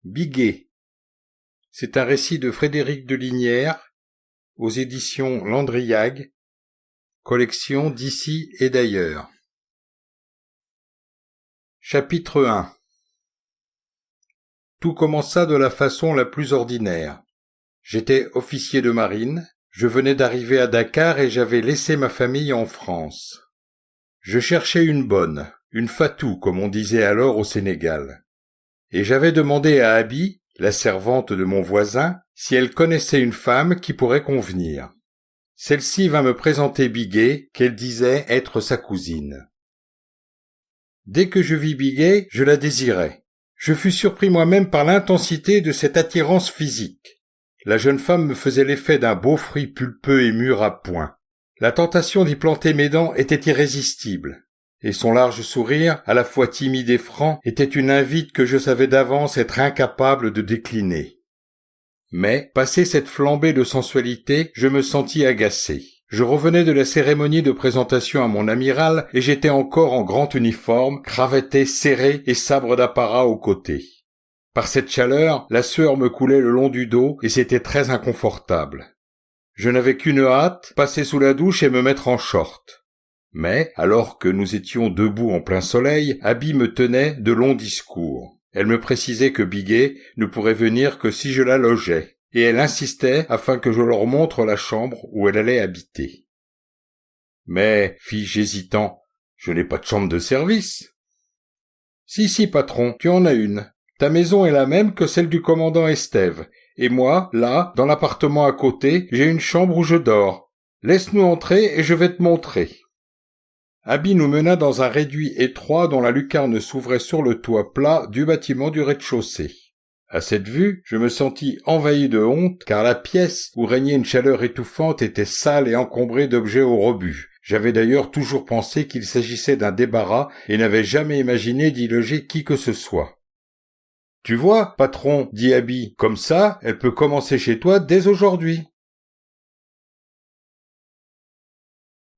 Biguet. C'est un récit de Frédéric de Lignières, aux éditions Landriag, collection d'ici et d'ailleurs. Chapitre 1. Tout commença de la façon la plus ordinaire. J'étais officier de marine, je venais d'arriver à Dakar et j'avais laissé ma famille en France. Je cherchais une bonne, une fatou comme on disait alors au Sénégal. Et j'avais demandé à Abi, la servante de mon voisin, si elle connaissait une femme qui pourrait convenir. Celle-ci vint me présenter Biguet, qu'elle disait être sa cousine. Dès que je vis Biguet, je la désirai. Je fus surpris moi-même par l'intensité de cette attirance physique. La jeune femme me faisait l'effet d'un beau fruit pulpeux et mûr à point. La tentation d'y planter mes dents était irrésistible. Et son large sourire, à la fois timide et franc, était une invite que je savais d'avance être incapable de décliner. Mais, passé cette flambée de sensualité, je me sentis agacé. Je revenais de la cérémonie de présentation à mon amiral et j'étais encore en grand uniforme, cravaté serré et sabre d'apparat aux côtés. Par cette chaleur, la sueur me coulait le long du dos et c'était très inconfortable. Je n'avais qu'une hâte, passer sous la douche et me mettre en short. Mais, alors que nous étions debout en plein soleil, Abi me tenait de longs discours. Elle me précisait que Biguet ne pourrait venir que si je la logeais, et elle insistait afin que je leur montre la chambre où elle allait habiter. Mais, fis-je hésitant, je n'ai pas de chambre de service. Si, patron, tu en as une. Ta maison est la même que celle du commandant Estève, et moi, là, dans l'appartement à côté, j'ai une chambre où je dors. Laisse-nous entrer et je vais te montrer. Abi nous mena dans un réduit étroit dont la lucarne s'ouvrait sur le toit plat du bâtiment du rez-de-chaussée. À cette vue, je me sentis envahi de honte, car la pièce où régnait une chaleur étouffante était sale et encombrée d'objets au rebut. J'avais d'ailleurs toujours pensé qu'il s'agissait d'un débarras et n'avais jamais imaginé d'y loger qui que ce soit. « Tu vois, patron, dit Abi, comme ça, elle peut commencer chez toi dès aujourd'hui. »